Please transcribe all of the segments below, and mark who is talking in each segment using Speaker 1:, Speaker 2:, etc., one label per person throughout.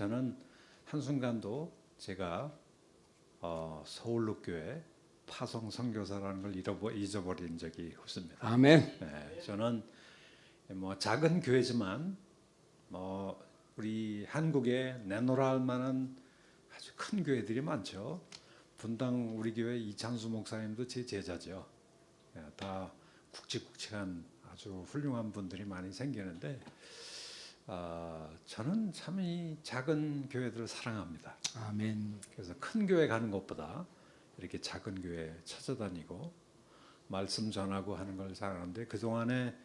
Speaker 1: 저는 한순간도 제가 서울로교회 파송 선교사라는 걸 잊어버린 적이 없습니다.
Speaker 2: 아멘.
Speaker 1: 네, 저는 뭐 작은 교회지만 우리 한국에 내놓으라 할 만한 아주 큰 교회들이 많죠. 분당 우리 교회 이찬수 목사님도 제 제자죠. 다 굵직굵직한 아주 훌륭한 분들이 많이 생기는데 저는 참 이 작은 교회들을 사랑합니다.
Speaker 2: 아멘.
Speaker 1: 그래서 큰 교회 가는 것보다 이렇게 작은 교회 찾아다니고 말씀 전하고 하는 걸 잘하는데, 그동안에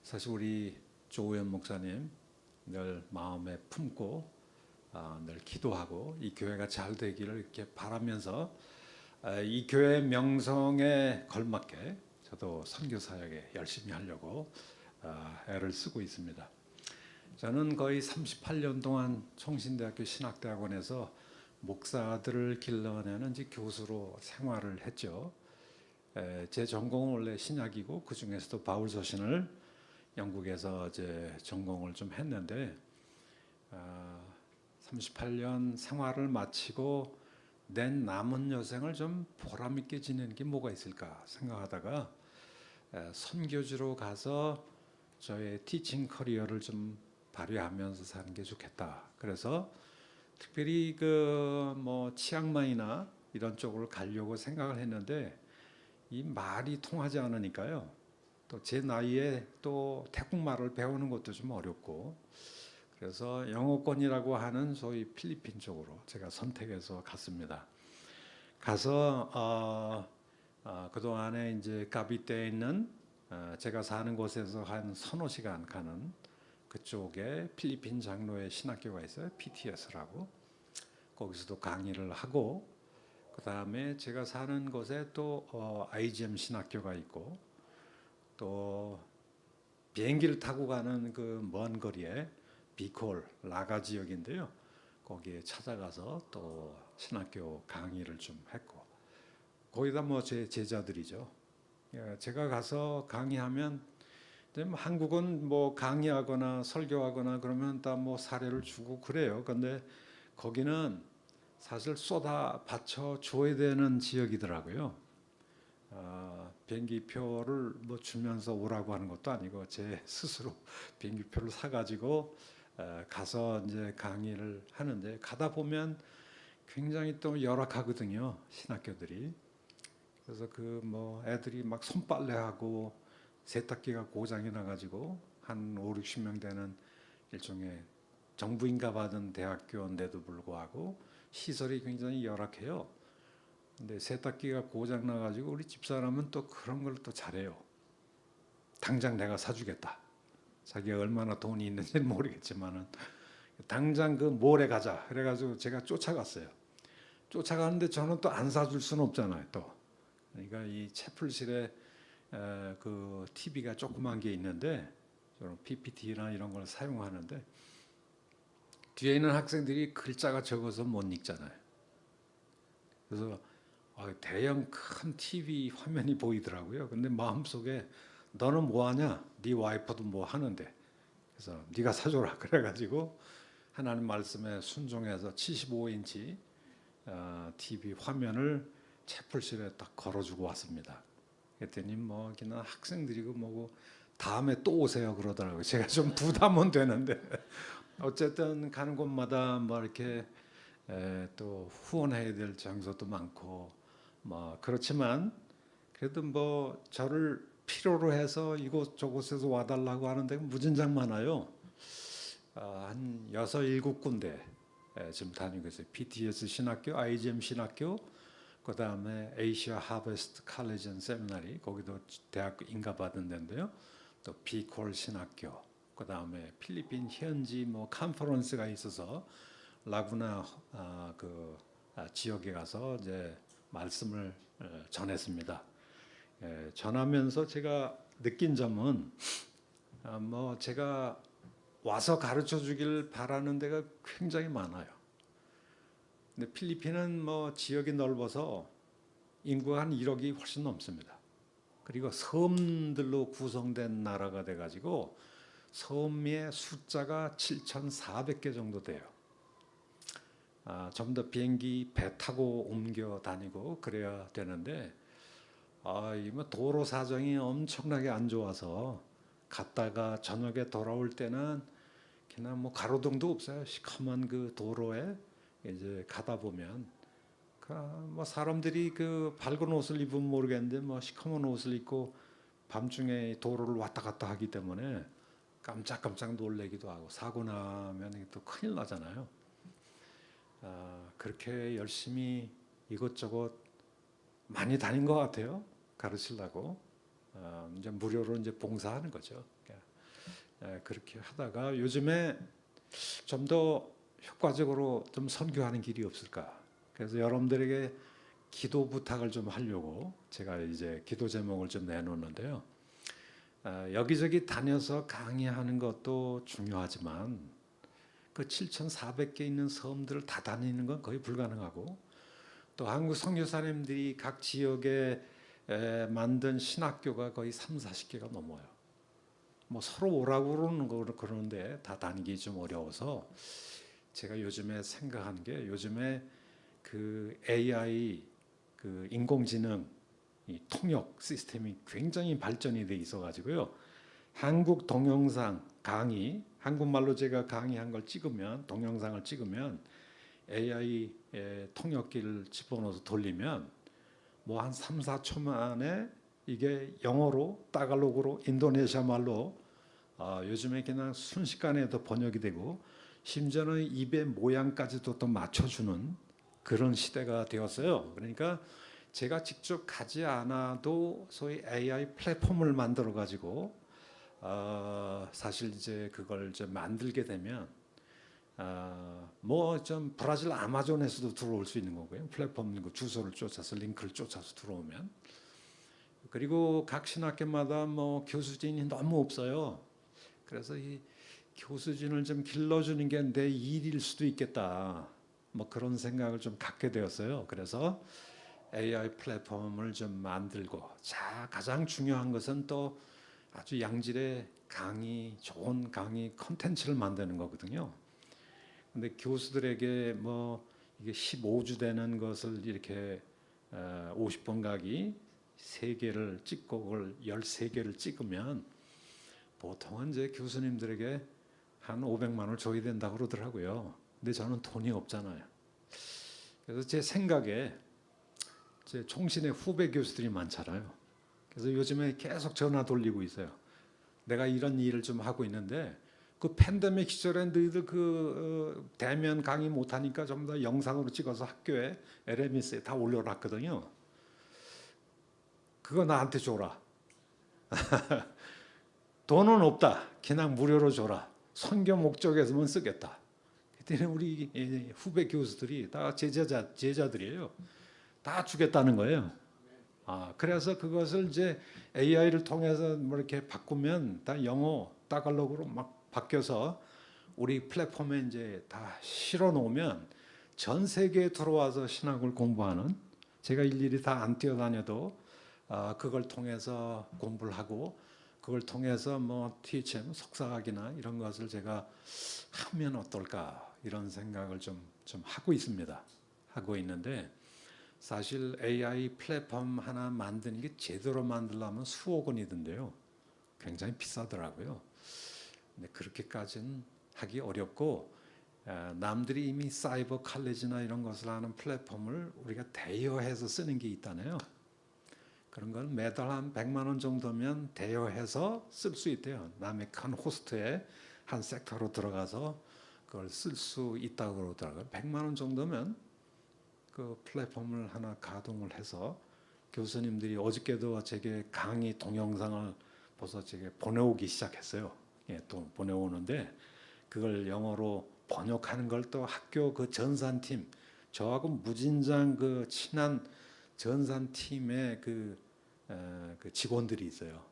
Speaker 1: 사실 우리 조우현 목사님 늘 마음에 품고 늘 기도하고 이 교회가 잘 되기를 이렇게 바라면서 이 교회 명성에 걸맞게 저도 선교 사역에 열심히 하려고 애를 쓰고 있습니다. 저는 거의 38년 동안 총신대학교 신학대학원에서 목사들을 길러내는 이제 교수로 생활을 했죠. 제 전공은 원래 신약이고 그 중에서도 바울 서신을 영국에서 이제 전공을 좀 했는데 38년 생활을 마치고 내 남은 여생을 좀 보람 있게 지내는 게 뭐가 있을까 생각하다가 선교지로 가서 저의 티칭 커리어를 좀 발휘하면서 사는 게 좋겠다. 그래서 특별히 치앙마이나 이런 쪽으로 가려고 생각을 했는데 이 말이 통하지 않으니까요. 또 제 나이에 또 태국말을 배우는 것도 좀 어렵고, 그래서 영어권이라고 하는 소위 필리핀 쪽으로 제가 선택해서 갔습니다. 가서 그동안에 이제 가비떼에 있는 제가 사는 곳에서 한 서너 시간 가는 그쪽에 필리핀 장로의 신학교가 있어요. PTS라고. 거기서도 강의를 하고, 그 다음에 제가 사는 곳에 또 IGM 신학교가 있고, 또 비행기를 타고 가는 그 먼 거리에 비콜 라가 지역인데요. 거기에 찾아가서 또 신학교 강의를 좀 했고, 거기다 제 제자들이죠. 제가 가서 강의하면 한국은 강의하거나 설교하거나 그러면 다 사례를 주고 그래요. 근데 거기는 사실 쏟아 받쳐 줘야 되는 지역이더라고요. 비행기표를 주면서 오라고 하는 것도 아니고 제 스스로 비행기표를 사가지고 가서 이제 강의를 하는데, 가다 보면 굉장히 또 열악하거든요, 신학교들이. 그래서 애들이 막 손빨래하고 세탁기가 고장이 나가지고 한 5, 60명 되는 일종의 정부인가 받은 대학교인데도 불구하고 시설이 굉장히 열악해요. 근데 세탁기가 고장 나가지고 우리 집사람은 또 그런 걸 또 잘해요. 당장 내가 사주겠다. 자기가 얼마나 돈이 있는지는 모르겠지만은 당장 그 몰에 가자. 그래가지고 제가 쫓아갔어요. 쫓아가는데 저는 또 안 사줄 수는 없잖아요. 또 그러니까 이 채플실에 그 TV가 조그만 게 있는데 저는 PPT나 이런 걸 사용하는데 뒤에 있는 학생들이 글자가 적어서 못 읽잖아요. 그래서 대형 큰 TV 화면이 보이더라고요. 근데 마음속에 너는 뭐 하냐? 네 와이프도 뭐 하는데. 그래서 네가 사줘라. 그래가지고 하나님 말씀에 순종해서 75인치 TV 화면을 채플실에 딱 걸어주고 왔습니다. 그랬더니 그냥 학생들이고 뭐고 다음에 또 오세요 그러더라고요. 제가 좀 부담은 되는데 어쨌든 가는 곳마다 이렇게 또 후원해야 될 장소도 많고 그렇지만 그래도 저를 필요로 해서 이곳 저곳에서 와달라고 하는데 무진장 많아요. 한 6, 7군데 지금 다니고 있어요. PTS 신학교, IGM 신학교, 그 다음에 에이시아 하베스트 칼리지 앤 세미나리, 거기도 대학 인가받은 데인데요. 또 비콜 신학교, 그 다음에 필리핀 현지 컨퍼런스가 있어서 라구나 지역에 가서 이제 말씀을 전했습니다. 전하면서 제가 느낀 점은 제가 와서 가르쳐 주길 바라는 데가 굉장히 많아요. 근데 필리핀은 지역이 넓어서 인구가 한 1억이 훨씬 넘습니다. 그리고 섬들로 구성된 나라가 돼가지고 섬의 숫자가 7,400개 정도 돼요. 좀 더 비행기 배 타고 옮겨 다니고 그래야 되는데 이뭐 도로 사정이 엄청나게 안 좋아서 갔다가 저녁에 돌아올 때는 그냥 뭐 가로등도 없어요. 시커먼 그 도로에 이제 가다 보면 뭐 사람들이 그 밝은 옷을 입으면 모르겠는데 뭐 시커먼 옷을 입고 밤중에 도로를 왔다 갔다 하기 때문에 깜짝깜짝 놀래기도 하고 사고 나면 또 큰일 나잖아요. 그렇게 열심히 이것저것 많이 다닌 것 같아요. 가르치려고 이제 무료로 이제 봉사하는 거죠. 그렇게 하다가 요즘에 좀 더 효과적으로 좀 선교하는 길이 없을까? 그래서 여러분들에게 기도 부탁을 좀 하려고 제가 이제 기도 제목을 좀 내놓는데요. 여기저기 다녀서 강의하는 것도 중요하지만 그 7,400개 있는 섬들을 다 다니는 건 거의 불가능하고 또 한국 선교사님들이 각 지역에 만든 신학교가 거의 30-40개가 넘어요. 뭐 서로 오라고 그러는데 다 다니기 좀 어려워서 제가 요즘에 생각한 게 요즘에 그 AI 그 인공지능 이 통역 시스템이 굉장히 발전이 돼 있어 가지고요. 한국 동영상 강의 한국말로 제가 강의한 걸 찍으면 동영상을 찍으면 AI 통역기를 집어넣어서 돌리면 뭐 한 3-4초 만에 이게 영어로 따갈로그로 인도네시아 말로 요즘에 그냥 순식간에도 번역이 되고 심지어는 입의 모양까지도 또 맞춰주는 그런 시대가 되었어요. 그러니까 제가 직접 가지 않아도 소위 AI 플랫폼을 만들어 가지고 사실 이제 그걸 좀 만들게 되면 뭐 좀 브라질 아마존에서도 들어올 수 있는 거고요. 플랫폼 그 주소를 쫓아서 링크를 쫓아서 들어오면 그리고 각 신학교마다 뭐 교수진이 너무 없어요. 그래서 이 교수진을 좀 길러주는 게 내 일일 수도 있겠다. 뭐 그런 생각을 좀 갖게 되었어요. 그래서 AI 플랫폼을 좀 만들고 자 가장 중요한 것은 또 아주 양질의 강의 좋은 강의 컨텐츠를 만드는 거거든요. 근데 교수들에게 뭐 이게 15주 되는 것을 이렇게 50번 가기 3개를 찍고 그걸 13개를 찍으면 보통은 이제 교수님들에게 한 500만 원을 줘야 된다고 그러더라고요. 근데 저는 돈이 없잖아요. 그래서 제 생각에 제 총신의 후배 교수들이 많잖아요. 그래서 요즘에 계속 전화 돌리고 있어요. 내가 이런 일을 좀 하고 있는데 그 팬데믹 시절에 너희들 그 대면 강의 못하니까 전부 다 영상으로 찍어서 학교에 LMS에 다 올려놨거든요. 그거 나한테 줘라. 돈은 없다. 그냥 무료로 줘라. 선교 목적에서만 쓰겠다. 그때는 우리 후배 교수들이 다 제자들이에요. 다 주겠다는 거예요. 그래서 그것을 이제 AI를 통해서 뭐 이렇게 바꾸면 다 영어 따갈록으로 막 바뀌어서 우리 플랫폼에 이제 다 실어 놓으면 전 세계에 들어와서 신학을 공부하는 제가 일일이 다 안 뛰어다녀도 그걸 통해서 공부를 하고 그걸 통해서 뭐 THM 석사학위나 이런 것을 제가 하면 어떨까 이런 생각을 좀 하고 있습니다. 하고 있는데 사실 AI 플랫폼 하나 만드는 게 제대로 만들려면 수억 원이 든대요. 굉장히 비싸더라고요. 근데 그렇게까지는 하기 어렵고 남들이 이미 사이버 칼리지나 이런 것을 하는 플랫폼을 우리가 대여해서 쓰는 게 있다네요. 그런 걸 매달 한 100만 원 정도면 대여해서 쓸 수 있대요. 남의 큰 호스트에 한 섹터로 들어가서 그걸 쓸 수 있다고 그러더라고요. 100만 원 정도면 그 플랫폼을 하나 가동을 해서 교수님들이 어저께도 제게 강의 동영상을 벌써 제게 보내오기 시작했어요. 또 보내오는데 그걸 영어로 번역하는 걸 또 학교 그 전산팀 저하고 무진장 그 친한 전산팀의 그 직원들이 있어요.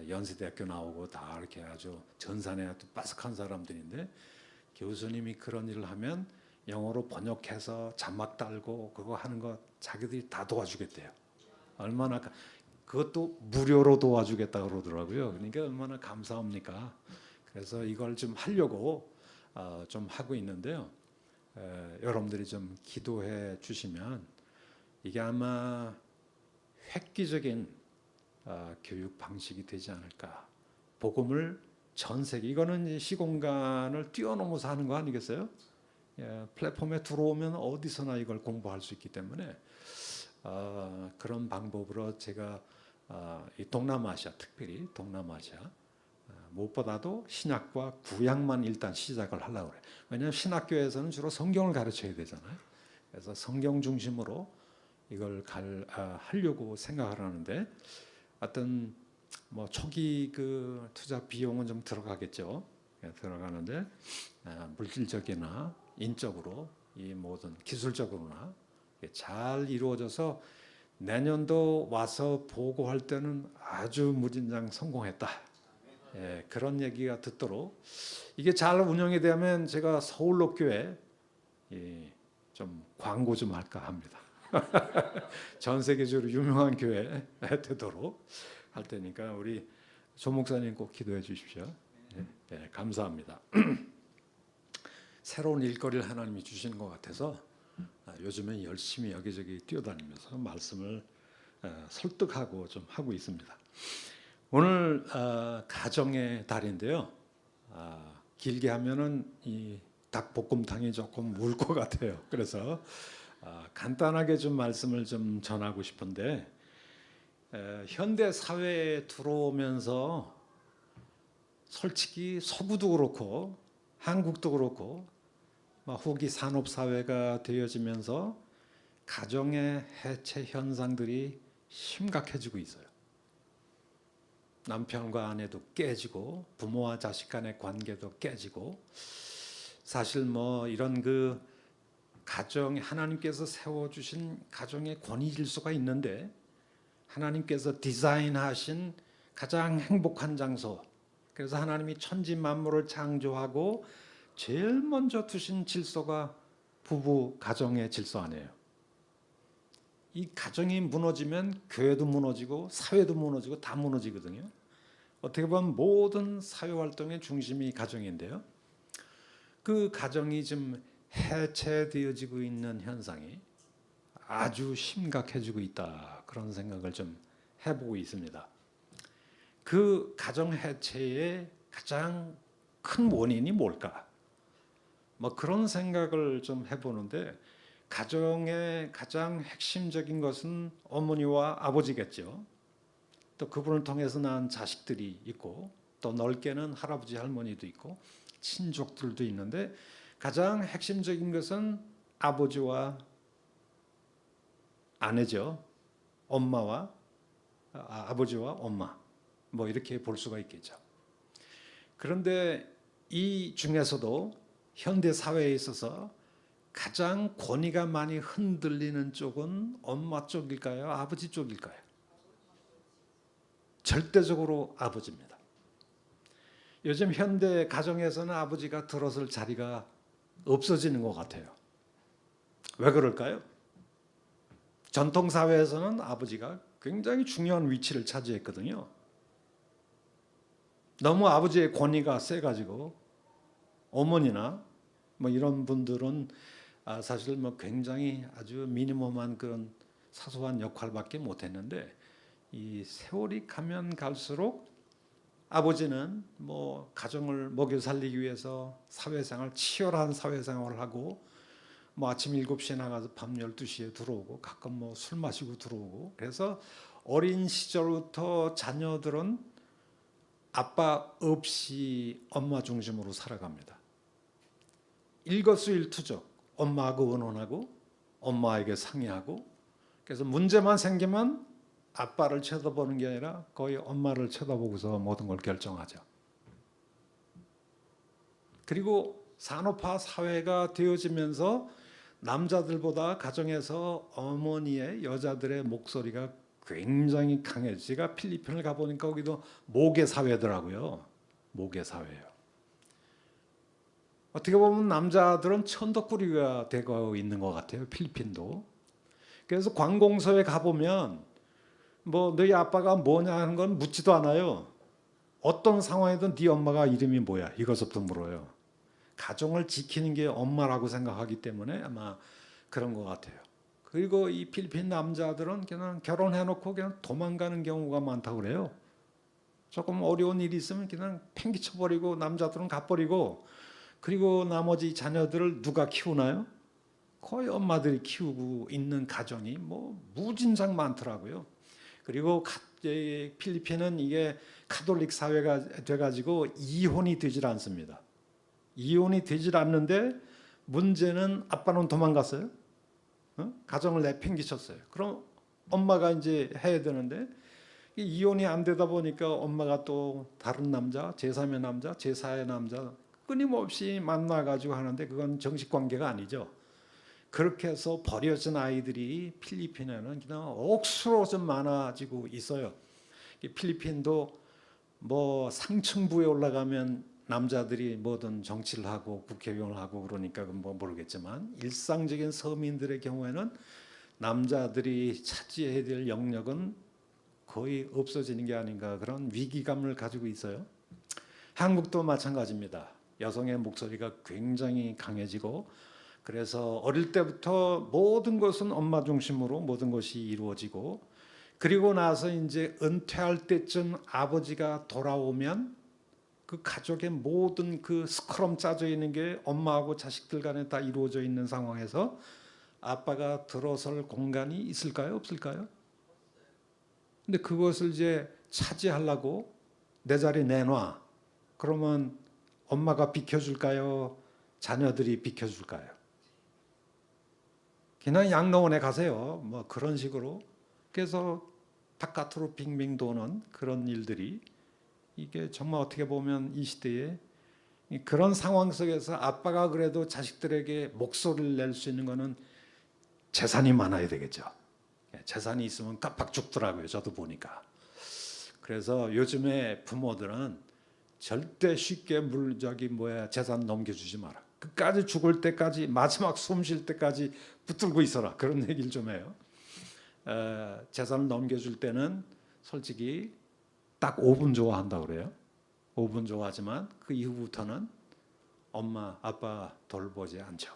Speaker 1: 연세대학교 나오고 다 이렇게 아주 전산에 아주 빠삭한 사람들인데 교수님이 그런 일을 하면 영어로 번역해서 자막 달고 그거 하는 거 자기들이 다 도와주겠대요. 얼마나 그것도 무료로 도와주겠다 그러더라고요. 그러니까 얼마나 감사합니까? 그래서 이걸 좀 하려고 좀 하고 있는데요. 여러분들이 좀 기도해 주시면 이게 아마 획기적인 교육 방식이 되지 않을까. 복음을 전 세계, 이거는 시공간을 뛰어넘어서 하는 거 아니겠어요? 플랫폼에 들어오면 어디서나 이걸 공부할 수 있기 때문에 그런 방법으로 제가 이 동남아시아, 특별히 동남아시아 무엇보다도 신약과 구약만 일단 시작을 하려고 그래요. 왜냐하면 신학교에서는 주로 성경을 가르쳐야 되잖아요. 그래서 성경 중심으로 이걸 하려고 생각을 하는데 어떤 뭐 초기 그 투자 비용은 좀 들어가겠죠. 들어가는데 물질적이나 인적으로 이 모든 기술적으로나 잘 이루어져서 내년도 와서 보고할 때는 아주 무진장 성공했다. 그런 얘기가 듣도록 이게 잘 운영이 되면 제가 서울로 교회 좀 광고 좀 할까 합니다. 전 세계적으로 유명한 교회 되도록 할 테니까 우리 조 목사님 꼭 기도해 주십시오. 감사합니다. 새로운 일거리를 하나님이 주시는 것 같아서 요즘에 열심히 여기저기 뛰어다니면서 말씀을 설득하고 좀 하고 있습니다. 오늘 가정의 달인데요. 길게 하면은 이 닭볶음탕이 조금 물 것 같아요. 그래서 간단하게 좀 말씀을 좀 전하고 싶은데 현대 사회에 들어오면서 솔직히 서구도 그렇고 한국도 그렇고 후기 산업 사회가 되어지면서 가정의 해체 현상들이 심각해지고 있어요. 남편과 아내도 깨지고 부모와 자식 간의 관계도 깨지고 사실 뭐 이런 그 가정 하나님께서 세워주신 가정의 권위 질서가 있는데 하나님께서 디자인하신 가장 행복한 장소, 그래서 하나님이 천지 만물을 창조하고 제일 먼저 두신 질서가 부부 가정의 질서 아니에요. 이 가정이 무너지면 교회도 무너지고 사회도 무너지고 다 무너지거든요. 어떻게 보면 모든 사회활동의 중심이 가정인데요. 그 가정이 좀 해체되어지고 있는 현상이 아주 심각해지고 있다. 그런 생각을 좀 해보고 있습니다. 그 가정 해체의 가장 큰 원인이 뭘까? 뭐 그런 생각을 좀 해보는데 가정의 가장 핵심적인 것은 어머니와 아버지겠죠. 또 그분을 통해서 낳은 자식들이 있고 또 넓게는 할아버지 할머니도 있고 친족들도 있는데 가장 핵심적인 것은 아버지와 아내죠. 엄마와 아버지와 엄마 뭐 이렇게 볼 수가 있겠죠. 그런데 이 중에서도 현대 사회에 있어서 가장 권위가 많이 흔들리는 쪽은 엄마 쪽일까요? 아버지 쪽일까요? 절대적으로 아버지입니다. 요즘 현대 가정에서는 아버지가 들어설 자리가 없어지는 것 같아요. 왜 그럴까요? 전통 사회에서는 아버지가 굉장히 중요한 위치를 차지했거든요. 너무 아버지의 권위가 세가지고 어머니나 뭐 이런 분들은 사실 뭐 굉장히 아주 미니멈한 그런 사소한 역할밖에 못했는데 이 세월이 가면 갈수록 아버지는 뭐 가정을 먹여 살리기 위해서 사회생활 치열한 사회생활을 하고 뭐 아침 7시에 나가서 밤 12시에 들어오고 가끔 뭐 술 마시고 들어오고 그래서 어린 시절부터 자녀들은 아빠 없이 엄마 중심으로 살아갑니다. 일거수일투족 엄마하고 의논하고 엄마에게 상의하고 그래서 문제만 생기면 아빠를 쳐다보는 게 아니라 거의 엄마를 쳐다보고서 모든 걸 결정하죠. 그리고 산업화 사회가 되어지면서 남자들보다 가정에서 어머니의 여자들의 목소리가 굉장히 강해요. 제가 필리핀을 가보니까 거기도 모계 사회더라고요. 모계 사회예요. 어떻게 보면 남자들은 천덕꾸리가 되고 있는 것 같아요. 필리핀도. 그래서 관공서에 가보면 뭐 너희 아빠가 뭐냐 하는 건 묻지도 않아요. 어떤 상황이든 네 엄마가 이름이 뭐야 이것부터 물어요. 가정을 지키는 게 엄마라고 생각하기 때문에 아마 그런 것 같아요. 그리고 이 필리핀 남자들은 그냥 결혼해놓고 그냥 도망가는 경우가 많다고 그래요. 조금 어려운 일이 있으면 그냥 팽개쳐버리고 남자들은 가버리고, 그리고 나머지 자녀들을 누가 키우나요? 거의 엄마들이 키우고 있는 가정이 뭐 무진장 많더라고요. 그리고 필리핀은 이게 가톨릭 사회가 돼가지고 이혼이 되질 않습니다. 이혼이 되질 않는데 문제는 아빠는 도망갔어요. 가정을 내팽개쳤어요. 그럼 엄마가 이제 해야 되는데 이혼이 안 되다 보니까 엄마가 또 다른 남자, 제3의 남자, 제4의 남자 끊임없이 만나가지고 하는데 그건 정식 관계가 아니죠. 그렇게 해서 버려진 아이들이 필리핀에는 그냥 억수로 좀 많아지고 있어요. 필리핀도 뭐 상층부에 올라가면 남자들이 뭐든 정치를 하고 국회의원을 하고 그러니까 뭐 모르겠지만, 일상적인 서민들의 경우에는 남자들이 차지해야 될 영역은 거의 없어지는 게 아닌가, 그런 위기감을 가지고 있어요. 한국도 마찬가지입니다. 여성의 목소리가 굉장히 강해지고, 그래서 어릴 때부터 모든 것은 엄마 중심으로 모든 것이 이루어지고, 그리고 나서 이제 은퇴할 때쯤 아버지가 돌아오면 그 가족의 모든 그 스크럼 짜져 있는 게 엄마하고 자식들 간에 다 이루어져 있는 상황에서 아빠가 들어설 공간이 있을까요? 없을까요? 근데 그것을 이제 차지하려고 내 자리 내놔. 그러면 엄마가 비켜줄까요? 자녀들이 비켜줄까요? 그냥 양로원에 가세요. 뭐 그런 식으로. 그래서 바깥으로 빙빙 도는 그런 일들이, 이게 정말 어떻게 보면 이 시대에 그런 상황 속에서 아빠가 그래도 자식들에게 목소리를 낼 수 있는 거는 재산이 많아야 되겠죠. 재산이 있으면 깜빡 죽더라고요. 저도 보니까. 그래서 요즘에 부모들은 절대 쉽게 재산 넘겨주지 마라. 끝까지 죽을 때까지, 마지막 숨 쉴 때까지 붙들고 있어라. 그런 얘기를 좀 해요. 재산을 넘겨줄 때는 솔직히 딱 5분 좋아한다고 그래요. 5분 좋아하지만 그 이후부터는 엄마, 아빠 돌보지 않죠.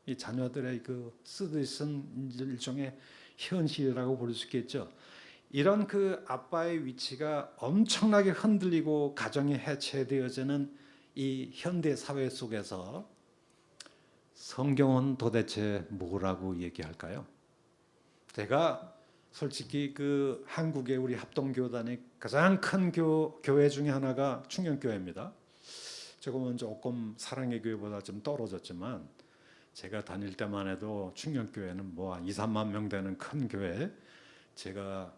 Speaker 1: 이 자녀들의 그 쓰듯은 일종의 현실이라고 볼 수 있겠죠. 이런 그 아빠의 위치가 엄청나게 흔들리고 가정이 해체되어지는 이 현대 사회 속에서 성경은 도대체 뭐라고 얘기할까요? 제가 솔직히 그 한국의 우리 합동교단의 가장 큰 교회 중에 하나가 충영교회입니다. 조금은 조금 사랑의 교회보다 좀 떨어졌지만, 제가 다닐 때만 해도 충영교회는 뭐 2, 3만 명 되는 큰 교회, 제가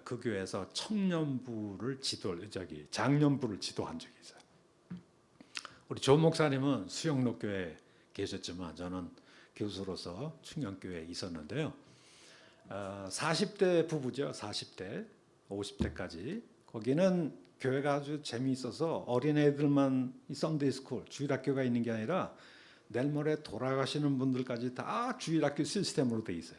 Speaker 1: 그 교회에서 장년부를 지도한 적이 있어요. 우리 조 목사님은 수영록교회에 계셨지만 저는 교수로서 충영교회에 있었는데요. 40대 부부죠. 40대, 50대까지. 거기는 교회가 아주 재미있어서 어린애들만 이 썬데이스쿨, 주일학교가 있는 게 아니라 내일 모레 돌아가시는 분들까지 다 주일학교 시스템으로 돼 있어요.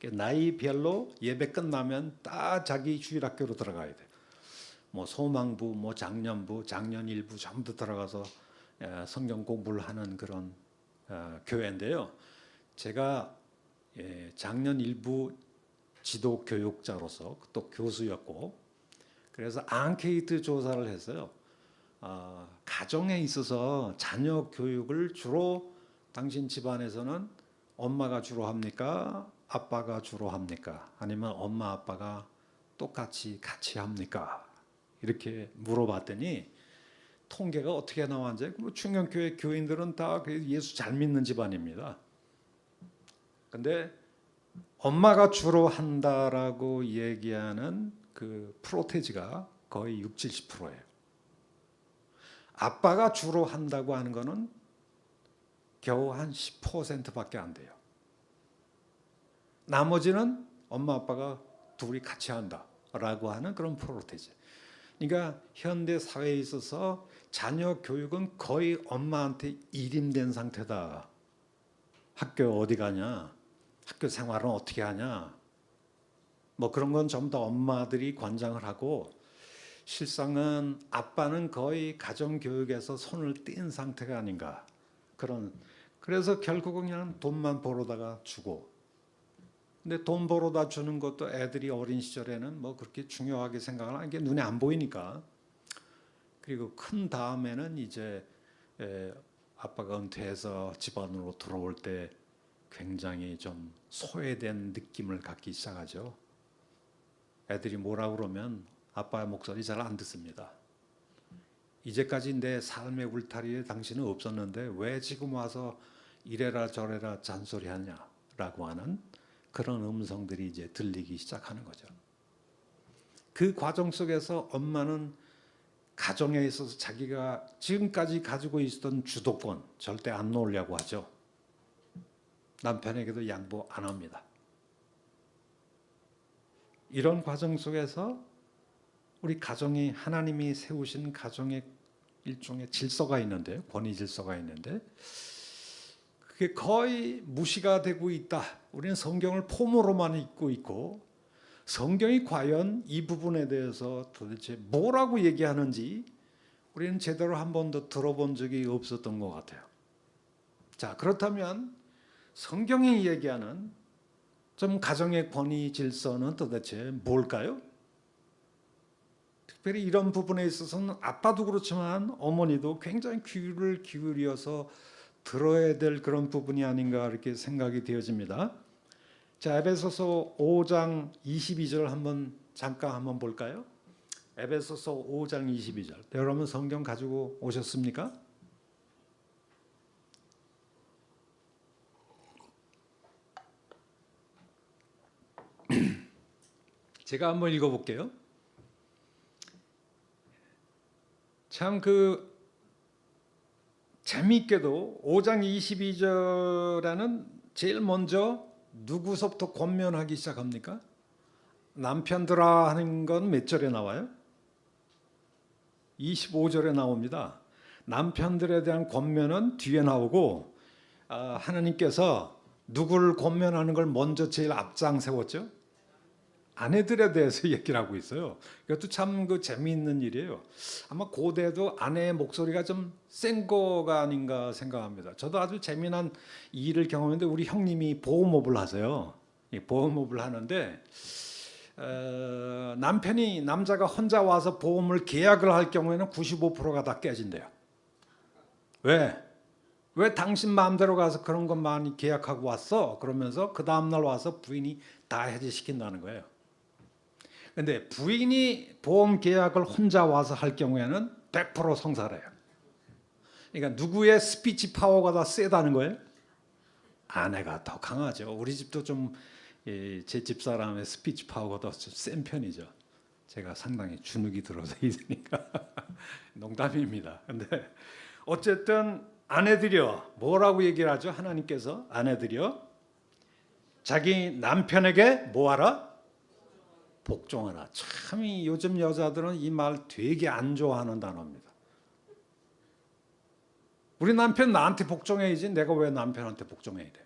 Speaker 1: 나이별로 예배 끝나면 다 자기 주일학교로 들어가야 돼요. 뭐 소망부, 뭐 장년부, 장년일부 전부 들어가서 성경 공부를 하는 그런 교회인데요. 제가 장년일부 지도 교육자로서 또 교수였고, 그래서 앙케이트 조사를 했어요. 가정에 있어서 자녀 교육을 주로 당신 집안에서는 엄마가 주로 합니까? 아빠가 주로 합니까? 아니면 엄마 아빠가 똑같이 같이 합니까? 이렇게 물어봤더니 통계가 어떻게 나왔는지, 뭐 충영교회 교인들은 다 예수 잘 믿는 집안입니다. 근데 엄마가 주로 한다라고 얘기하는 그 프로테지가 거의 60, 70%예요. 아빠가 주로 한다고 하는 거는 겨우 한 10%밖에 안 돼요. 나머지는 엄마 아빠가 둘이 같이 한다라고 하는 그런 프로테지. 그러니까 현대 사회에 있어서 자녀 교육은 거의 엄마한테 일임된 상태다. 학교 어디 가냐? 학교 생활은 어떻게 하냐? 뭐 그런 건 전부 다 엄마들이 관장을 하고, 실상은 아빠는 거의 가정교육에서 손을 뗀 상태가 아닌가. 그래서 결국은 그냥 돈만 벌어다가 주고. 근데 돈 벌어다 주는 것도 애들이 어린 시절에는 뭐 그렇게 중요하게 생각을 하는 게 눈에 안 보이니까. 그리고 큰 다음에는 이제 아빠가 은퇴해서 집안으로 들어올 때 굉장히 좀 소외된 느낌을 갖기 시작하죠. 애들이 뭐라 그러면 아빠의 목소리 잘 안 듣습니다. 이제까지 내 삶의 울타리에 당신은 없었는데 왜 지금 와서 이래라 저래라 잔소리하냐라고 하는 그런 음성들이 이제 들리기 시작하는 거죠. 그 과정 속에서 엄마는 가정에 있어서 자기가 지금까지 가지고 있었던 주도권 절대 안 놓으려고 하죠. 남편에게도 양보 안 합니다. 이런 과정 속에서 우리 가정이 하나님이 세우신 가정의 일종의 질서가 있는데, 권위 질서가 있는데 그게 거의 무시가 되고 있다. 우리는 성경을 폼으로만 읽고 있고 성경이 과연 이 부분에 대해서 도대체 뭐라고 얘기하는지 우리는 제대로 한 번도 들어본 적이 없었던 것 같아요. 자, 그렇다면 성경이 얘기하는 좀 가정의 권위 질서는 도대체 뭘까요? 특별히 이런 부분에 있어서는 아빠도 그렇지만 어머니도 굉장히 귀를 기울여서 들어야 될 그런 부분이 아닌가 이렇게 생각이 되어집니다. 자, 에베소서 5장 22절 잠깐 한번 볼까요? 에베소서 5장 22절. 여러분 성경 가지고 오셨습니까? 제가 한번 읽어볼게요. 참 재미있게도 5장 22절에는 제일 먼저 누구서부터 권면하기 시작합니까? 남편들아 하는 건 몇 절에 나와요? 25절에 나옵니다. 남편들에 대한 권면은 뒤에 나오고 하나님께서 누구를 권면하는 걸 먼저 제일 앞장 세웠죠? 아내들에 대해서 얘기를 하고 있어요. 이것도 참 재미있는 일이에요. 아마 고대도 아내의 목소리가 좀 센 거가 아닌가 생각합니다. 저도 아주 재미난 일을 경험했는데 우리 형님이 보험업을 하세요. 보험업을 하는데 남자가 혼자 와서 보험을 계약을 할 경우에는 95%가 다 깨진대요. 왜 당신 마음대로 가서 그런 것 많이 계약하고 왔어? 그러면서 그 다음날 와서 부인이 다 해지시킨다는 거예요. 근데 부인이 보험 계약을 혼자 와서 할 경우에는 100% 성사래요. 그러니까 누구의 스피치 파워가 더 세다는 거예요? 아내가 더 강하죠. 우리 집도 좀 제 집사람의 스피치 파워가 더 센 편이죠. 제가 상당히 주눅이 들어서 있으니까 농담입니다. 근데 어쨌든 아내들이여 뭐라고 얘기를 하죠? 하나님께서 아내들이여 자기 남편에게 뭐하라? 복종하라. 참 요즘 여자들은 이 말 되게 안 좋아하는 단어입니다. 우리 남편 나한테 복종해야지 내가 왜 남편한테 복종해야 돼?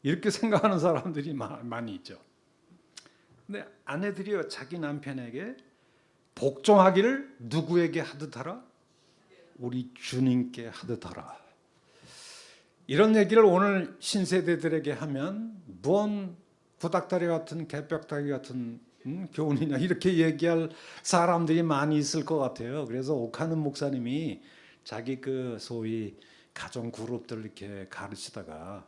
Speaker 1: 이렇게 생각하는 사람들이 많이 있죠. 근데 아내들이요 자기 남편에게 복종하기를 누구에게 하듯 하라? 우리 주님께 하듯 하라. 이런 얘기를 오늘 신세대들에게 하면 뭔 구닥다리 같은 개벽다리 같은 교훈이냐 이렇게 얘기할 사람들이 많이 있을 것 같아요. 그래서 옥하는 목사님이 자기 소위 가정 그룹들 이렇게 가르치다가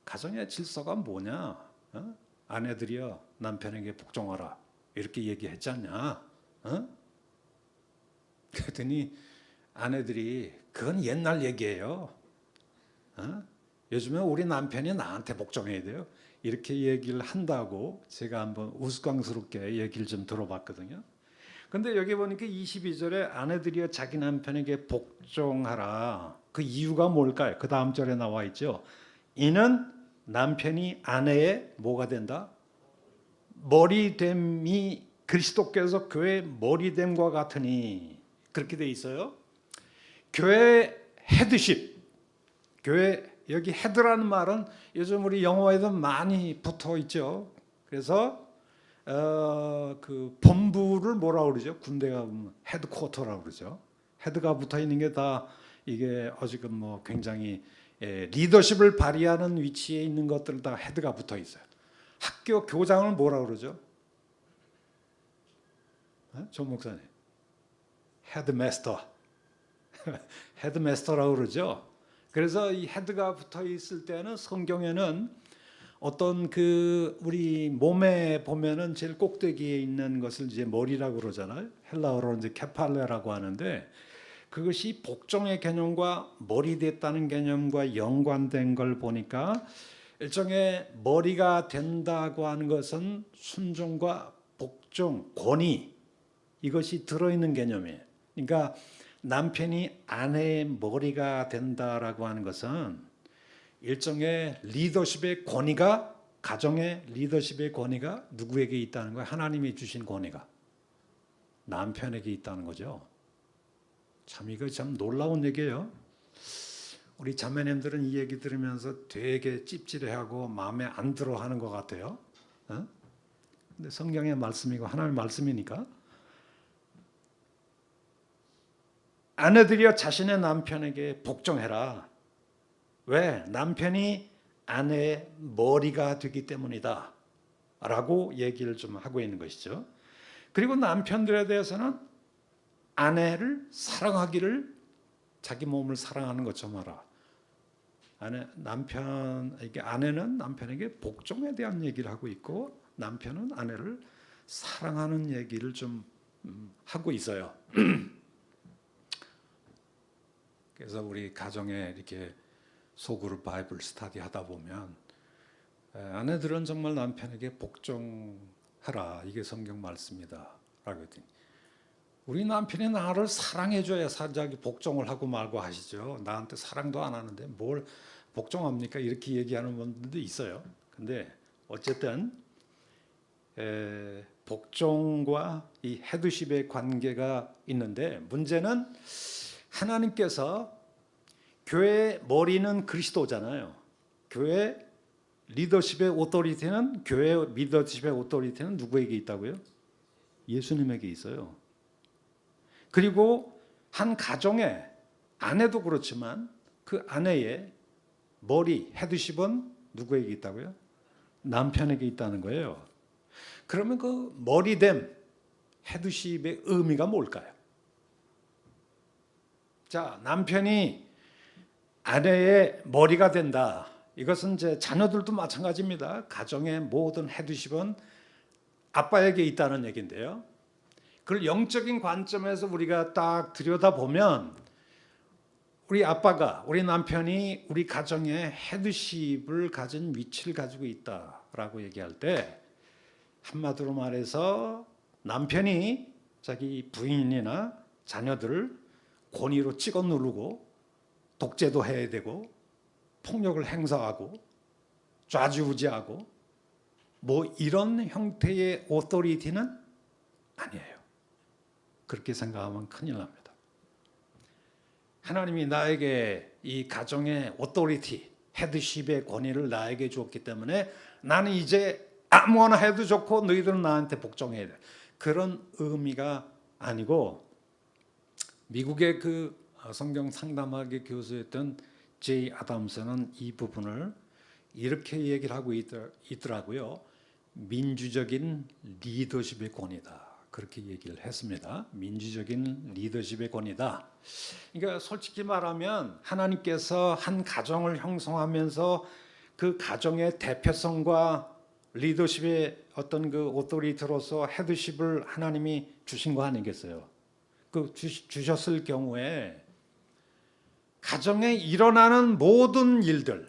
Speaker 1: 가정의 질서가 뭐냐? 아내들이여 남편에게 복종하라 이렇게 얘기했지 않냐? 그랬더니 아내들이 그건 옛날 얘기예요. 요즘에 우리 남편이 나한테 복종해야 돼요. 이렇게 얘기를 한다고 제가 한번 우스꽝스럽게 얘기를 좀 들어봤거든요. 근데 여기 보니까 22절에 아내들이여 자기 남편에게 복종하라. 그 이유가 뭘까요? 그 다음 절에 나와 있죠. 이는 남편이 아내의 뭐가 된다? 머리됨이 그리스도께서 교회의 머리됨과 같으니 그렇게 돼 있어요. 교회 헤드십, 교회 여기 헤드라는 말은 요즘 우리 영어에도 많이 붙어 있죠. 그래서 그 본부를 뭐라 그러죠? 군대가 헤드쿼터라고 그러죠. 헤드가 붙어 있는 게 다 이게 지금 뭐 굉장히 리더십을 발휘하는 위치에 있는 것들 다 헤드가 붙어 있어요. 학교 교장을 뭐라 그러죠? 조 목사님, 헤드마스터, 헤드마스터라고 그러죠. 그래서 이 헤드가 붙어 있을 때는 성경에는 어떤 그 우리 몸에 보면은 제일 꼭대기에 있는 것을 이제 머리라고 그러잖아요. 헬라어로 이제 케팔레라고 하는데 그것이 복종의 개념과 머리 됐다는 개념과 연관된 걸 보니까 일종의 머리가 된다고 하는 것은 순종과 복종, 권위 이것이 들어있는 개념이에요. 그러니까 남편이 아내의 머리가 된다라고 하는 것은 일종의 리더십의 권위가 가정의 리더십의 권위가 누구에게 있다는 거예요? 하나님이 주신 권위가 남편에게 있다는 거죠. 참 이거 참 놀라운 얘기예요. 우리 자매님들은 이 얘기 들으면서 되게 찝찝해하고 마음에 안 들어하는 것 같아요. 근데 성경의 말씀이고 하나님의 말씀이니까 아내들이여 자신의 남편에게 복종해라. 왜? 남편이 아내의 머리가 되기 때문이다 라고 얘기를 좀 하고 있는 것이죠. 그리고 남편들에 대해서는 아내를 사랑하기를 자기 몸을 사랑하는 것처럼 하라. 아내는 남편에게 복종에 대한 얘기를 하고 있고 남편은 아내를 사랑하는 얘기를 좀 하고 있어요. 그래서 우리 가정에 이렇게 소그룹 바이블 스터디 하다 보면 아내들은 정말 남편에게 복종하라. 이게 성경 말씀이다. 라고 했더니 우리 남편이 나를 사랑해줘야 자기 복종을 하고 말고 하시죠. 나한테 사랑도 안 하는데 뭘 복종합니까? 이렇게 얘기하는 분들도 있어요. 근데 어쨌든 복종과 이 헤드십의 관계가 있는데 문제는 하나님께서 교회의 머리는 그리스도잖아요. 교회 리더십의 오토리티는 교회 리더십의 오토리티는 누구에게 있다고요? 예수님에게 있어요. 그리고 한 가정의 아내도 그렇지만 그 아내의 머리 헤드십은 누구에게 있다고요? 남편에게 있다는 거예요. 그러면 그 머리됨 헤드십의 의미가 뭘까요? 자, 남편이 아내의 머리가 된다. 이것은 이제 자녀들도 마찬가지입니다. 가정의 모든 헤드십은 아빠에게 있다는 얘기인데요. 그걸 영적인 관점에서 우리가 딱 들여다보면 우리 아빠가, 우리 남편이 우리 가정의 헤드십을 가진 위치를 가지고 있다라고 얘기할 때 한마디로 말해서 남편이 자기 부인이나 자녀들을 권위로 찍어 누르고 독재도 해야 되고 폭력을 행사하고 좌지우지하고 뭐 이런 형태의 오토리티는 아니에요. 그렇게 생각하면 큰일 납니다. 하나님이 나에게 이 가정의 오토리티, 헤드십의 권위를 나에게 주었기 때문에 나는 이제 아무거나 해도 좋고 너희들은 나한테 복종해야 돼. 그런 의미가 아니고 미국의 그 성경 상담학의 교수였던 제이 아담스는 이 부분을 이렇게 얘기를 하고 있더라고요. 민주적인 리더십의 권위다. 그렇게 얘기를 했습니다. 민주적인 리더십의 권위다. 그러니까 솔직히 말하면 하나님께서 한 가정을 형성하면서 그 가정의 대표성과 리더십의 어떤 그 오토리티로서 헤드십을 하나님이 주신 거 아니겠어요? 그 주셨을 경우에 가정에 일어나는 모든 일들,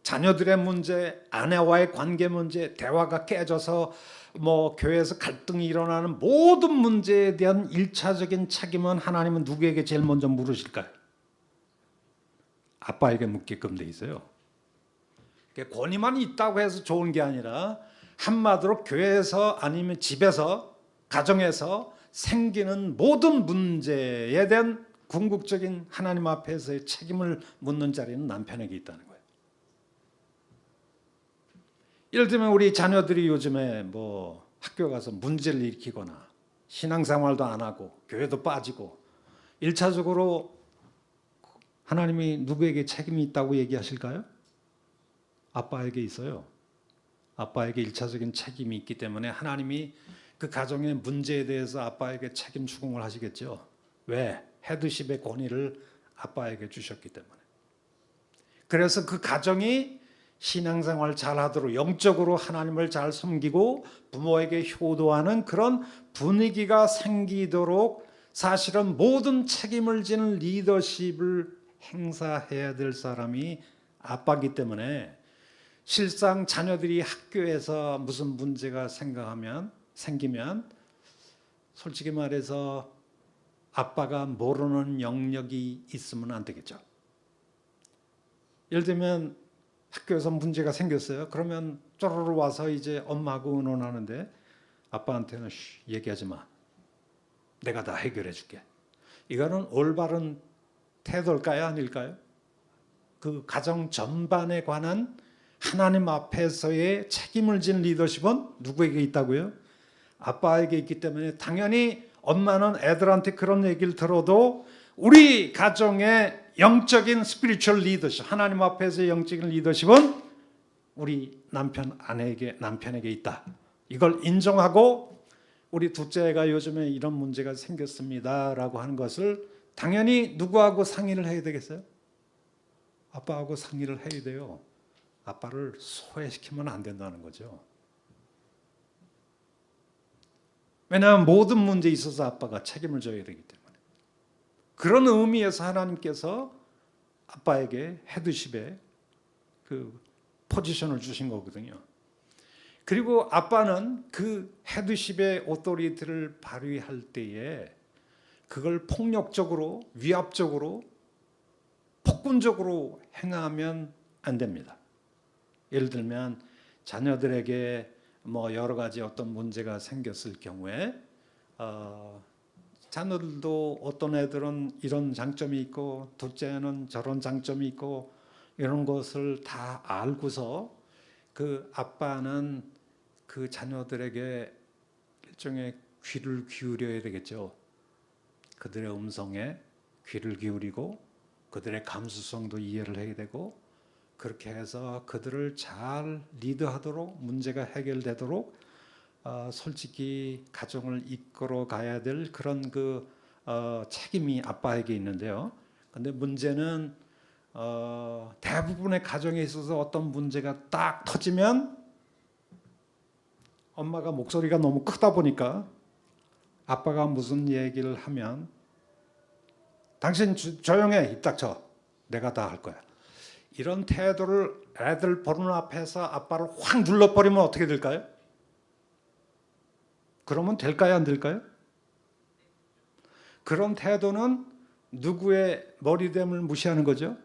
Speaker 1: 자녀들의 문제, 아내와의 관계 문제, 대화가 깨져서 뭐 교회에서 갈등이 일어나는 모든 문제에 대한 일차적인 책임은 하나님은 누구에게 제일 먼저 물으실까요? 아빠에게 묻게끔 돼 있어요. 권위만 있다고 해서 좋은 게 아니라 한마디로 교회에서 아니면 집에서 가정에서 생기는 모든 문제에 대한 궁극적인 하나님 앞에서의 책임을 묻는 자리는 남편에게 있다는 거예요. 예를 들면 우리 자녀들이 요즘에 뭐 학교 가서 문제를 일으키거나 신앙생활도 안 하고 교회도 빠지고 1차적으로 하나님이 누구에게 책임이 있다고 얘기하실까요? 아빠에게 있어요. 아빠에게 1차적인 책임이 있기 때문에 하나님이 그 가정의 문제에 대해서 아빠에게 책임 추궁을 하시겠죠. 왜? 헤드십의 권위를 아빠에게 주셨기 때문에. 그래서 그 가정이 신앙생활 잘하도록 영적으로 하나님을 잘 섬기고 부모에게 효도하는 그런 분위기가 생기도록 사실은 모든 책임을 지는 리더십을 행사해야 될 사람이 아빠이기 때문에 실상 자녀들이 학교에서 무슨 문제가 생기면 솔직히 말해서 아빠가 모르는 영역이 있으면 안 되겠죠. 예를 들면 학교에서 문제가 생겼어요. 그러면 쪼르르 와서 이제 엄마하고 의논하는데 아빠한테는 얘기하지 마. 내가 다 해결해 줄게. 이거는 올바른 태도일까요? 아닐까요? 그 가정 전반에 관한 하나님 앞에서의 책임을 진 리더십은 누구에게 있다고요? 아빠에게 있기 때문에 당연히 엄마는 애들한테 그런 얘기를 들어도 우리 가정의 영적인 스피리추얼 리더십, 하나님 앞에서의 영적인 리더십은 우리 남편에게 있다. 이걸 인정하고 우리 둘째가 요즘에 이런 문제가 생겼습니다라고 하는 것을 당연히 누구하고 상의를 해야 되겠어요? 아빠하고 상의를 해야 돼요. 아빠를 소외시키면 안 된다는 거죠. 왜냐하면 모든 문제에 있어서 아빠가 책임을 져야 되기 때문에. 그런 의미에서 하나님께서 아빠에게 헤드십의 그 포지션을 주신 거거든요. 그리고 아빠는 그 헤드십의 오토리티를 발휘할 때에 그걸 폭력적으로, 위압적으로, 폭군적으로 행하면 안 됩니다. 예를 들면 자녀들에게 뭐 여러 가지 어떤 문제가 생겼을 경우에 자녀들도 어떤 애들은 이런 장점이 있고 둘째는 저런 장점이 있고 이런 것을 다 알고서 그 아빠는 그 자녀들에게 일종의 귀를 기울여야 되겠죠. 그들의 음성에 귀를 기울이고 그들의 감수성도 이해를 해야 되고 그렇게 해서 그들을 잘 리드하도록 문제가 해결되도록 솔직히 가정을 이끌어 가야 될 그런 책임이 아빠에게 있는데요. 근데 문제는 대부분의 가정에 있어서 어떤 문제가 딱 터지면 엄마가 목소리가 너무 크다 보니까 아빠가 무슨 얘기를 하면 당신 조용해, 입 닥쳐. 내가 다 할 거야. 이런 태도를 애들 보는 앞에서 아빠를 확 눌러버리면 어떻게 될까요? 그러면 될까요? 안 될까요? 그런 태도는 누구의 머리됨을 무시하는 거죠?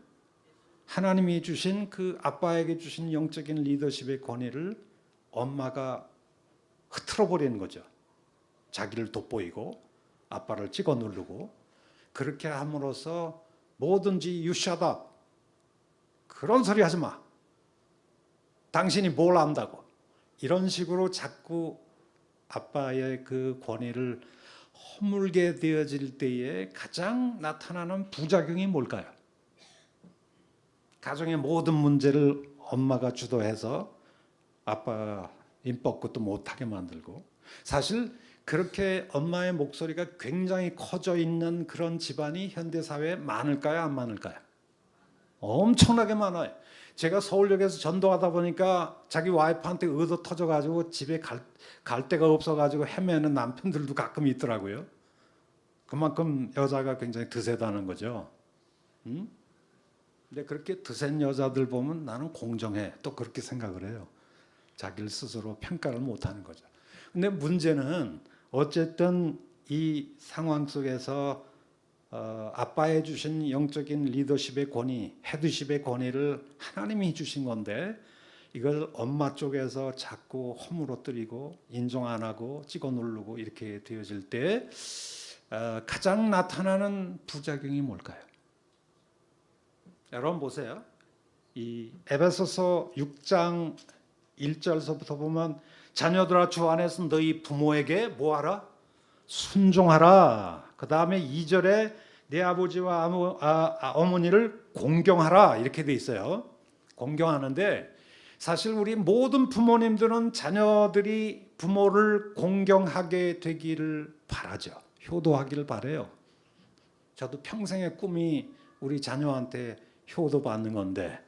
Speaker 1: 하나님이 주신 그 아빠에게 주신 영적인 리더십의 권위를 엄마가 흐트러 버리는 거죠. 자기를 돋보이고 아빠를 찍어 누르고 그렇게 함으로써 뭐든지 you shut up. 그런 소리 하지 마. 당신이 뭘 안다고. 이런 식으로 자꾸 아빠의 그 권위를 허물게 되어질 때에 가장 나타나는 부작용이 뭘까요? 가정의 모든 문제를 엄마가 주도해서 아빠 입 뻗고도 못하게 만들고 사실 그렇게 엄마의 목소리가 굉장히 커져 있는 그런 집안이 현대사회에 많을까요? 안 많을까요? 엄청나게 많아요. 제가 서울역에서 전도하다 보니까 자기 와이프한테 의도 터져가지고 집에 갈 데가 없어가지고 헤매는 남편들도 가끔 있더라고요. 그만큼 여자가 굉장히 드세다는 거죠. 근데 그렇게 드센 여자들 보면 나는 공정해. 또 그렇게 생각을 해요. 자기를 스스로 평가를 못하는 거죠. 근데 문제는 어쨌든 이 상황 속에서 아빠의 주신 영적인 리더십의 권위, 헤드십의 권위를 하나님이 주신 건데 이걸 엄마 쪽에서 자꾸 허물어뜨리고 인정 안 하고 찍어 누르고 이렇게 되어질 때 가장 나타나는 부작용이 뭘까요? 여러분 보세요. 이 에베소서 6장 1절서부터 보면 자녀들아 주 안에서 너희 부모에게 뭐하라? 순종하라. 그 다음에 2절에 내 아버지와 어머니를 공경하라 이렇게 돼 있어요. 공경하는데 사실 우리 모든 부모님들은 자녀들이 부모를 공경하게 되기를 바라죠. 효도하기를 바래요. 저도 평생의 꿈이 우리 자녀한테 효도받는 건데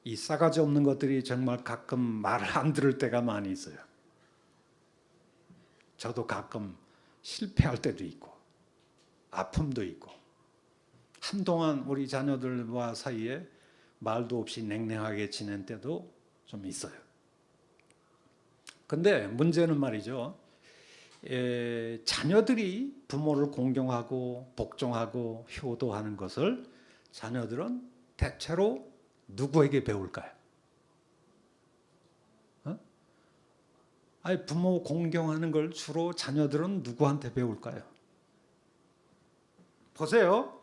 Speaker 1: 이 싸가지 없는 것들이 정말 가끔 말을 안 들을 때가 많이 있어요. 저도 가끔 실패할 때도 있고 아픔도 있고 한동안 우리 자녀들과 사이에 말도 없이 냉랭하게 지낸 때도 좀 있어요. 근데 문제는 말이죠. 자녀들이 부모를 공경하고 복종하고 효도하는 것을 자녀들은 대체로 누구에게 배울까요? 아니, 부모 공경하는 걸 주로 자녀들은 누구한테 배울까요? 보세요.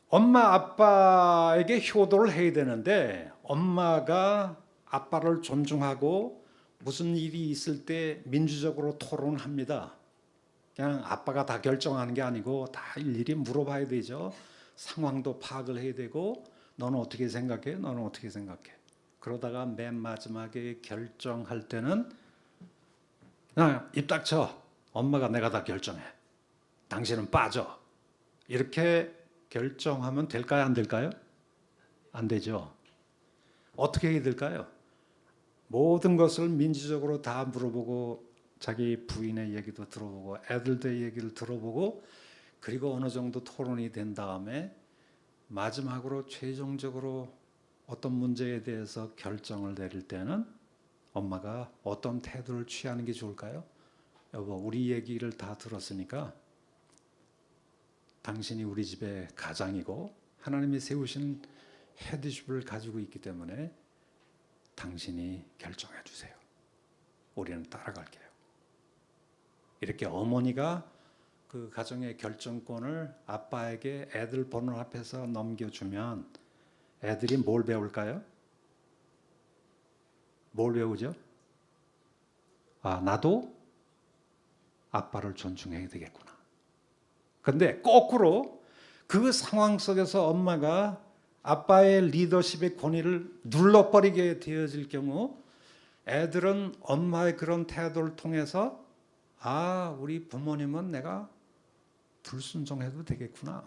Speaker 1: 엄마 아빠에게 효도를 해야 되는데 엄마가 아빠를 존중하고 무슨 일이 있을 때 민주적으로 토론합니다. 그냥 아빠가 다 결정하는 게 아니고 다 일일이 물어봐야 되죠. 상황도 파악을 해야 되고 너는 어떻게 생각해? 너는 어떻게 생각해? 그러다가 맨 마지막에 결정할 때는 그냥 입 닥쳐. 엄마가 내가 다 결정해. 당신은 빠져. 이렇게 결정하면 될까요? 안 될까요? 안 되죠. 어떻게 해야 될까요? 모든 것을 민주적으로 다 물어보고 자기 부인의 얘기도 들어보고 애들의 얘기를 들어보고 그리고 어느 정도 토론이 된 다음에 마지막으로 최종적으로 어떤 문제에 대해서 결정을 내릴 때는 엄마가 어떤 태도를 취하는 게 좋을까요? 여보, 우리 얘기를 다 들었으니까 당신이 우리 집의 가장이고 하나님이 세우신 헤드십을 가지고 있기 때문에 당신이 결정해 주세요. 우리는 따라갈게요. 이렇게 어머니가 그 가정의 결정권을 아빠에게 애들 보는 앞에서 넘겨주면 애들이 뭘 배울까요? 뭘 배우죠? 아, 나도 아빠를 존중해야 되겠구나. 근데 거꾸로 그 상황 속에서 엄마가 아빠의 리더십의 권위를 눌러버리게 되어질 경우 애들은 엄마의 그런 태도를 통해서 아, 우리 부모님은 내가 불순종해도 되겠구나.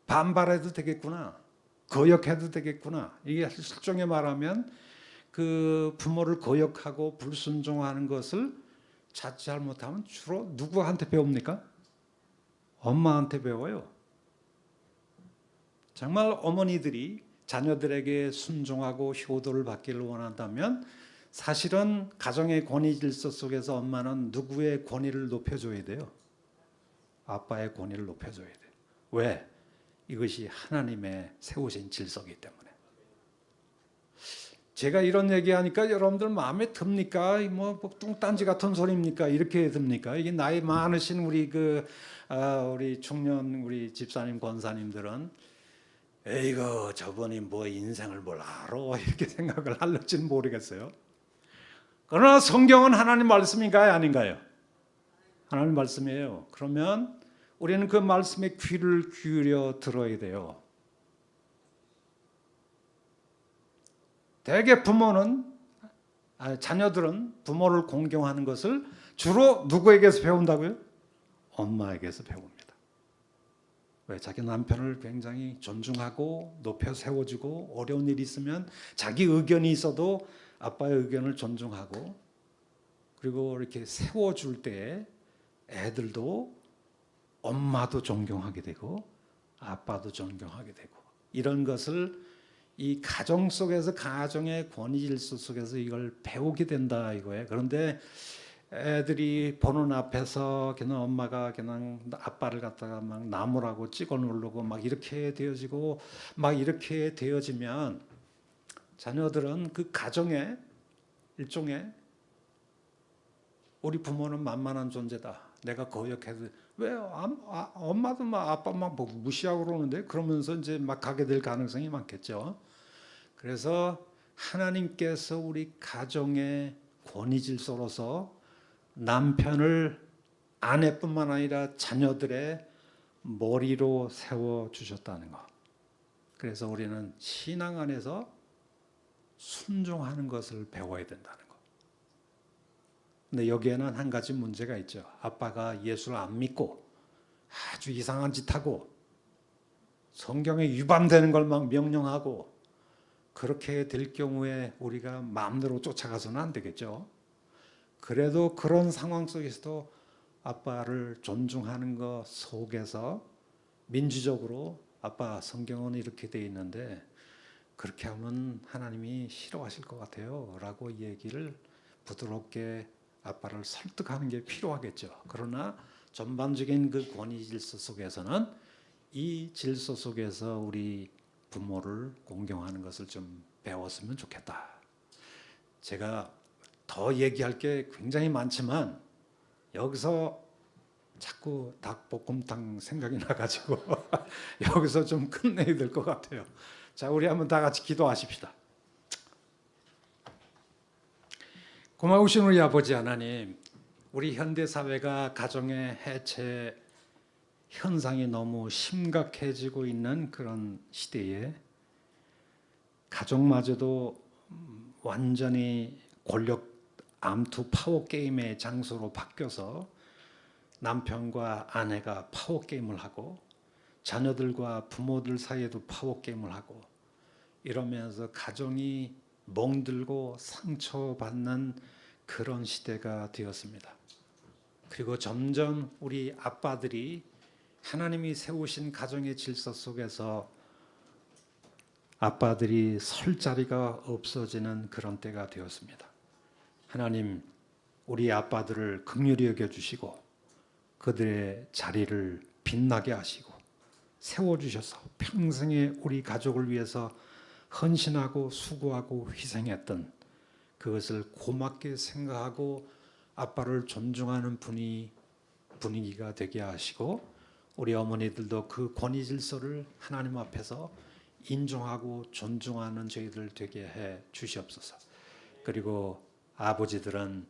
Speaker 1: 반발해도 되겠구나. 거역해도 되겠구나. 이게 실종에 말하면 그 부모를 거역하고 불순종하는 것을 자칫 잘못하면 주로 누구한테 배웁니까? 엄마한테 배워요. 정말 어머니들이 자녀들에게 순종하고 효도를 받기를 원한다면 사실은 가정의 권위 질서 속에서 엄마는 누구의 권위를 높여줘야 돼요? 아빠의 권위를 높여줘야 돼요. 왜? 이것이 하나님의 세우신 질서이기 때문에. 제가 이런 얘기하니까 여러분들 마음에 듭니까? 뭐 뚱딴지 같은 소리입니까? 이렇게 듭니까? 이게 나이 많으신 우리 우리 중년 우리 집사님 권사님들은 에이구 저분이 뭐 인생을 뭘 알아 이렇게 생각을 할지는 모르겠어요. 그러나 성경은 하나님 말씀인가요? 아닌가요? 하나님 말씀이에요. 그러면 우리는 그 말씀에 귀를 기울여 들어야 돼요. 대개 자녀들은 부모를 공경하는 것을 주로 누구에게서 배운다고요? 엄마에게서 배웁니다. 왜? 자기 남편을 굉장히 존중하고 높여 세워주고 어려운 일이 있으면 자기 의견이 있어도 아빠의 의견을 존중하고 그리고 이렇게 세워줄 때 애들도 엄마도 존경하게 되고 아빠도 존경하게 되고 이런 것을 이 가정 속에서 가정의 권위 질서 속에서 이걸 배우게 된다 이거예요. 그런데 애들이 보는 앞에서 그냥 엄마가 그냥 아빠를 갖다가 막 나무라고 찍어 누르고 막 이렇게 되어지고 막 이렇게 되어지면 자녀들은 그 가정의 일종의 우리 부모는 만만한 존재다. 내가 거역해도 왜 엄마도 막 아빠 막 무시하고 그러는데 그러면서 이제 막 가게 될 가능성이 많겠죠. 그래서 하나님께서 우리 가정의 권위 질서로서 남편을 아내뿐만 아니라 자녀들의 머리로 세워 주셨다는 것. 그래서 우리는 신앙 안에서 순종하는 것을 배워야 된다는 것. 근데 여기에는 한 가지 문제가 있죠. 아빠가 예수를 안 믿고 아주 이상한 짓 하고 성경에 위반되는 걸 막 명령하고 그렇게 될 경우에 우리가 마음대로 쫓아가서는 안 되겠죠. 그래도 그런 상황 속에서도 아빠를 존중하는 것 속에서 민주적으로 아빠 성경은 이렇게 돼 있는데 그렇게 하면 하나님이 싫어하실 것 같아요 라고 얘기를 부드럽게 아빠를 설득하는 게 필요하겠죠. 그러나 전반적인 그 권위 질서 속에서는 이 질서 속에서 우리 부모를 공경하는 것을 좀 배웠으면 좋겠다. 제가 더 얘기할 게 굉장히 많지만 여기서 자꾸 닭볶음탕 생각이 나가지고 여기서 좀 끝내야 될 것 같아요. 자, 우리 한번 다 같이 기도하십시다. 고마우신 우리 아버지 하나님, 우리 현대 사회가 가정의 해체 현상이 너무 심각해지고 있는 그런 시대에 가정마저도 완전히 권력 암투 파워 게임의 장소로 바뀌어서 남편과 아내가 파워 게임을 하고 자녀들과 부모들 사이에도 파워 게임을 하고 이러면서 가정이 멍들고 상처받는 그런 시대가 되었습니다. 그리고 점점 우리 아빠들이 하나님이 세우신 가정의 질서 속에서 아빠들이 설 자리가 없어지는 그런 때가 되었습니다. 하나님, 우리 아빠들을 긍휼히 여겨주시고 그들의 자리를 빛나게 하시고 세워주셔서 평생에 우리 가족을 위해서 헌신하고 수고하고 희생했던 그것을 고맙게 생각하고 아빠를 존중하는 분위기가 되게 하시고 우리 어머니들도 그 권위 질서를 하나님 앞에서 인정하고 존중하는 저희들 되게 해 주시옵소서. 그리고 아버지들은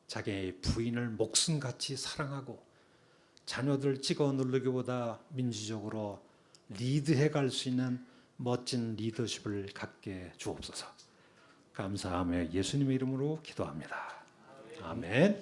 Speaker 1: 자기 부인을 목숨같이 사랑하고 자녀들 찍어 누르기보다 민주적으로 리드해 갈 수 있는 멋진 리더십을 갖게 주옵소서. 감사하며 예수님의 이름으로 기도합니다. 아멘.